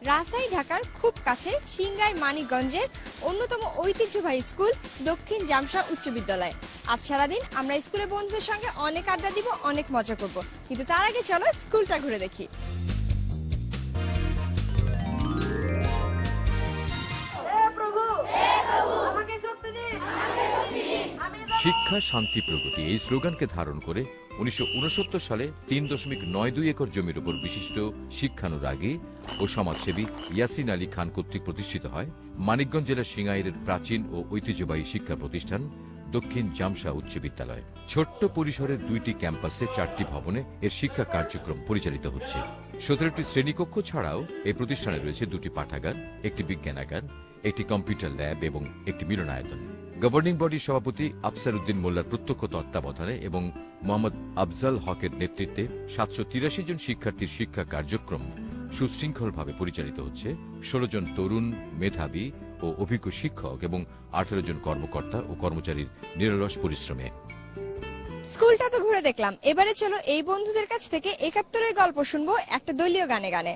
রাজধানী ঢাকার খুব কাছে সিংগাই মানিকগঞ্জের অন্যতম ঐতিহ্যবাহী স্কুল দক্ষিণ জামশা উচ্চ বিদ্যালয়। আজ সারাদিন আমরা স্কুলে বন্ধুদের সঙ্গে অনেক আড্ডা দিব, অনেক মজা করব, কিন্তু তার আগে চলো স্কুলটা ঘুরে দেখি। শিক্ষা শান্তি প্রগতি এই স্লোগানকে ধারণ করে 1969 সালে 3.92 একর জমির উপর বিশিষ্ট শিক্ষানুরাগী ও সমাজসেবী ইয়াসিন আলী খান কর্তৃক প্রতিষ্ঠিত হয় মানিকগঞ্জ জেলার সিঙ্গাইরের প্রাচীন ও ঐতিহ্যবাহী শিক্ষা প্রতিষ্ঠান দক্ষিণ জামশা উচ্চ বিদ্যালয়। ছোট্ট পরিসরের 2টি ক্যাম্পাসে 4টি ভবনে এর শিক্ষা কার্যক্রম পরিচালিত হচ্ছে। 17টি শ্রেণীকক্ষ ছাড়াও এই প্রতিষ্ঠানে রয়েছে 2টি পাঠাগার, একটি বিজ্ঞানাগার, একটি কম্পিউটার ল্যাব এবং একটি মিলনায়তন। গভর্নিং বডির সভাপতি আফসার উদ্দিন মোল্লার প্রত্যক্ষ তত্ত্বাবধানে এবং মোহাম্মদ আফজাল হকের নেতৃত্বে 783 জন শিক্ষার্থীর শিক্ষা কার্যক্রম সুশৃঙ্খলভাবে পরিচালিত হচ্ছে। 16 জন তরুণ, মেধাবী ও অভিজ্ঞ শিক্ষক এবং 18 জন কর্মকর্তা ও কর্মচারীর নিরলস পরিশ্রমে। স্কুলটা তো ঘুরে দেখলাম, এবারে চলো এই বন্ধুদের কাছ থেকে 71-এর গল্প শুনবো একটা দলীয় গানে গানে।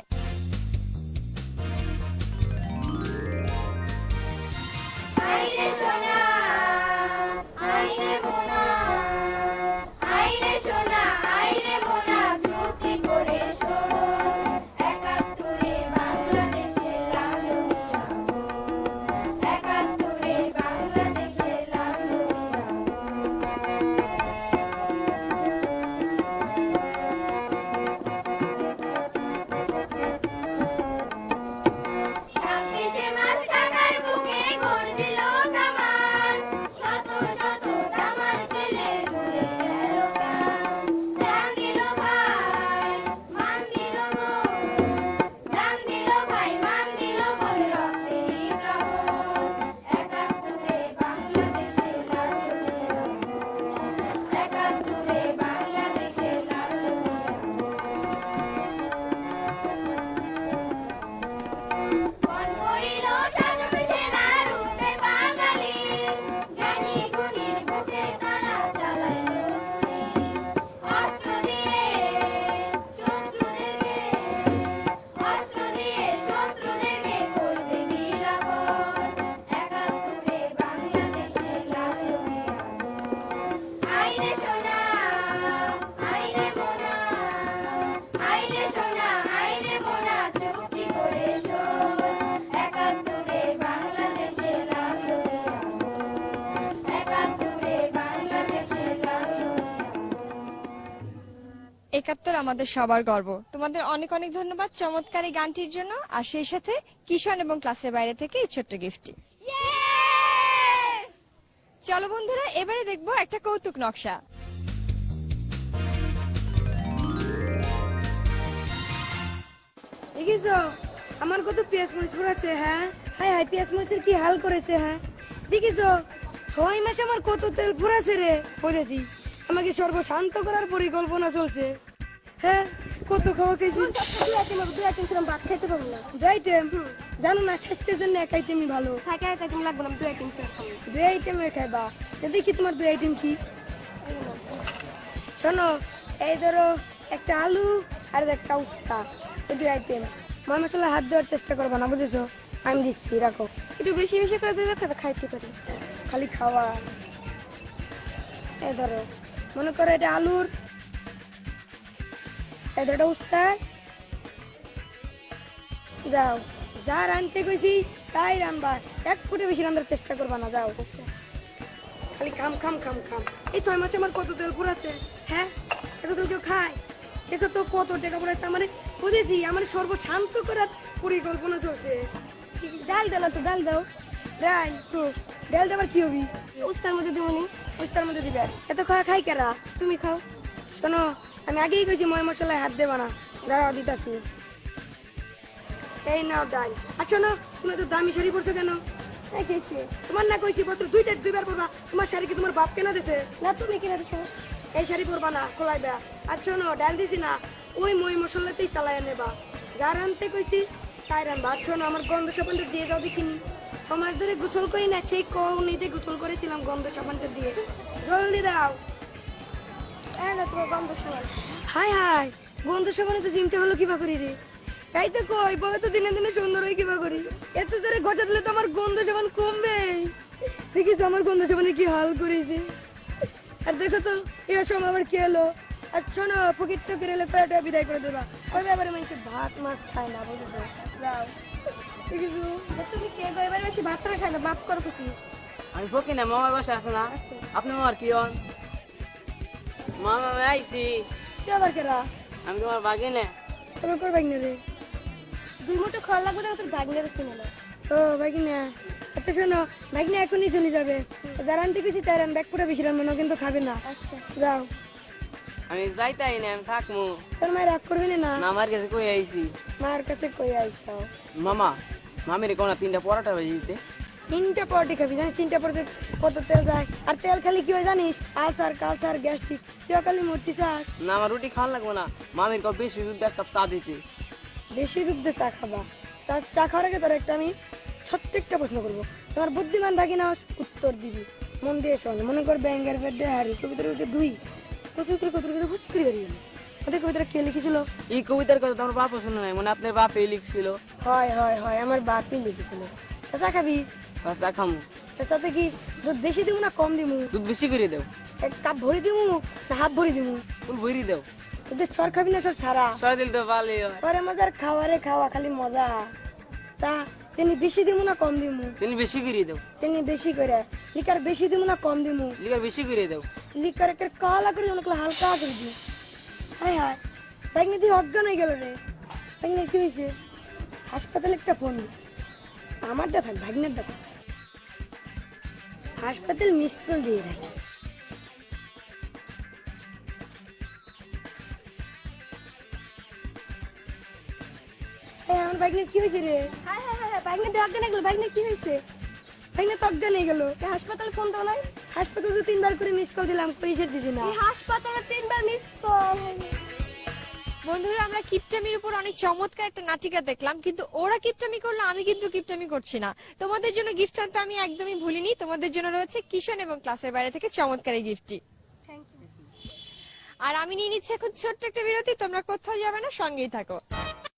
একাত্তর আমাদের সবার গর্ব। তোমাদের অনেক অনেক ধন্যবাদ চমৎকার এই গানটির জন্য, আর সেই সাথে কিশোর এবং ক্লাসের বাইরে থেকে এই ছোট্ট গিফটটি। চলো বন্ধুরা, এবারে দেখবো একটা কৌতুক নকশা। দেখিছো আমার কত পেঁয়াজ মরিচ পড়েছে? হ্যাঁ হাই হাই, পেঁয়াজ মরিচের কি হাল করেছে? হ্যাঁ দেখিছো 6 মাসে আমার কত তেল ফুরাছে রে। বুঝেছি, আমাকে সর্বশান্ত করার পরিকল্পনা চলছে। হ্যাঁ কত খাওয়া খেয়েছি? 2 আইটেম ছিলাম, ভাত খাইতে পারবো না। 2 আইটেম জানো না, স্বাস্থ্যের জন্য 1 আইটেমই ভালো। হ্যাঁ 1 আইটেম লাগবে না, 2 আইটেম খাবো। 2 আইটেম খাইবা? দেখি তোমার 2 আইটেম কি। শোনো, এই ধরো একটা আলু আর একটা উস্তা, এই 2 আইটেম। মা মশলা হাত দেওয়ার চেষ্টা করবা না, বুঝেছো? আমি দিচ্ছি, রাখো। একটু বেশি বেশি করে দিলে খাইতে পারি, খালি খাওয়া। এই ধরো, মনে করো এটা আলুর, এটা উস্তা। যাও, যা রাঁধতে কইছি তাই রান্না, 1 ফুটে বেশি রান্নার চেষ্টা করবা না। যাও, খালি খাম খাম খাম খাম। এই 6 মাসে আমার কত তেল পুরাছে? হ্যাঁ এত তেল কেউ খায়? দেখো তো কত টাকা পড়েছে। মানে বুঝেছি, আমার সর্বশান্ত করার পরিকল্পনা চলছে। ডাল দাও না তো, ডাল দাও। ডাল ডাল দেবার কি হবি? উস্তার মধ্যে দেবনি। উস্তার মধ্যে দিবে? এত খাওয়া খাই কেরা? তুমি খাও। শোনো, আমি আগেই কইছি ময় মশলায় হাত দেবা না। দাঁড়াও, দিতাছি। এই নাও ডাল। আচ্ছা না, তুমি তো দামি শাড়ি পরছো কেন? তোমার না কইছি পত্র 2বার পরবা। তোমার শাড়ি কি তোমার বাপ কেনা দিছে? না, তুমি কিনা দিছো। এই শাড়ি পরবা না, খোলাইবা। আর শোনো, ডাল দিছি না, ওই মই মশলাতেই চালাই নেবা। যা রানতে কইছি তাই রানবা। আর শোনো, আমার গন্ধ সাবানটা দিয়ে দাও দেখিনি। 6 মাস ধরে গোসল করি না, সেই কৌনিতে গোসল করেছিলাম গন্ধ সাবানটা দিয়ে। জলদি দাও। তোমার গন্ধ সাবান। হাই হাই, গন্ধ সাবানে তো জিমতে হলো কিবা করি রে। এই তো কই বউ তো দিনে দিনে সুন্দর হয়ে কিবা করি, এত জোরে ঘষা দিলে তো আমার গন্ধ সাবান কমবে। দেখিস আমার গন্ধ সাবানে কি হাল করেছে। আর দেখো তো এর সময় আবার কি হলো। আর শোনো ফকিরটা করে এলে কয়টা বিদায় করে দেবা, ওই ব্যাপারে মানুষ ভাত মাছ খায় না, বুঝেছো? যাও দেখিস তুমি কে গো এবার বেশি ভাত খায় না, বাপ করো কি? আমি ফকি না, মামার বাসা আছে না? আপনি মামার কি হন? মামা আমি আইছি। কি আবার কেরা আমি তোমার বাগিনে। তোমার কর ভাগনা রে? 2 মুঠো খড় লাগবে না, তোর ভাগনের চিনে না। ও ভাগিনা, আচ্ছা শোনো ভাগনা এখনই চলে যাবে, যারা আনতে গেছি তার ব্যাগ পুরো বেশি রান্না কিন্তু খাবে না। আচ্ছা যাও। আমি যাইতাই না, আমি থাকমু। তোর মায়ের রাগ করবি না? না, আমার কাছে কই আইছি। মায়ের কাছে কই আইসাও? মামা, মামির কোনা 3টা পরোটা ভেজে দিতে। 3টা পরোটা খাবি? জানিস 3টা পরোটা কত তেল যায়? আর তেল খালি কি হয় জানিস? আলসার কালসার গ্যাস্ট্রিক, তুই খালি মরতে চাস। না, আমার রুটি খাওয়া লাগবে না, মামির কপ বেশি দুধ 1 কাপ চা দিতে। বেশি দুধ দিয়ে চা খাবা? তার চা খাওয়ার আগে তোর একটা আমি ছোট্ট একটা প্রশ্ন করবো, তোমার বুদ্ধিমান ভাগিনা উত্তর দিবি, মন দিয়ে শোন। মনে কর ব্যাঙ্গের বেডে হারি কবিতার উঠে দুই প্রচুর করে কত করে হুস করে বেরিয়ে গেল। ওদের কবিতাটা কে লিখেছিল? এই কবিতার কথা তো আমার বাপও শুনে নাই, মানে আপনার বাপই লিখছিল। হয় হয় হয়, আমার বাপই লিখেছিল। তা চা খাবি? আর চা খামু। তার সাথে কি দুধ বেশি দিব না কম দিমু? দুধ বেশি করে দেও। 1 কাপ ভরি দিমু না হাফ ভরি দিমু? ফুল ভরি দেও। তোদের সর খাবি না সর ছাড়া? সরা দিলে তো ভালোই হয়। পরে মজার খাওয়ারে খাওয়া খালি মজা। তা চিনি বেশি দিমু না কম দিমু? চিনি বেশি করে দেও। চিনি বেশি করে। লিকার বেশি দিমু না কম দিমু? লিকার বেশি করে দেও। লিকার একটা কালা করে অনেক হালকা করে দিই। হাই হাই, ব্যাগনি দিয়ে অজ্ঞান হয়ে গেল রে। ব্যাগনি কি হয়েছে? হাসপাতালে একটা ফোন। আমারটা থাক, ভাগ্নেরটা থাক। হাসপাতাল মিস কল দিয়ে রাখি। আমার ভাগ্নের কি হয়েছে রে? হ্যাঁ হ্যাঁ হ্যাঁ, ভাগনে দিয়ে অজ্ঞান হয়ে গেল। ভাগনে কি হয়েছে? ভাগ্নে তো অজ্ঞান হয়ে গেল। হাসপাতালে ফোন দাও নাই? হাসপাতালে তো 3বার করে মিস কল দিলাম, পরিষের দিছে না। হাসপাতালে 3বার মিস কল। বন্ধুরা, আমরা কিপটামির উপর অনেক চমৎকার একটা নাটিকা দেখলাম, কিন্তু ওরা কিপটামি করলো, আমি কিন্তু কিপটামি করছি না। তোমাদের জন্য গিফট আনতে আমি একদমই ভুলিনি। তোমাদের জন্য রয়েছে কিশন এবং ক্লাসের বাইরে থেকে চমৎকার এই গিফটটি। আর আমি নিয়ে নিচ্ছি এখন ছোট্ট একটা বিরতি। তোমরা কোথাও যাবে না, সঙ্গেই থাকো।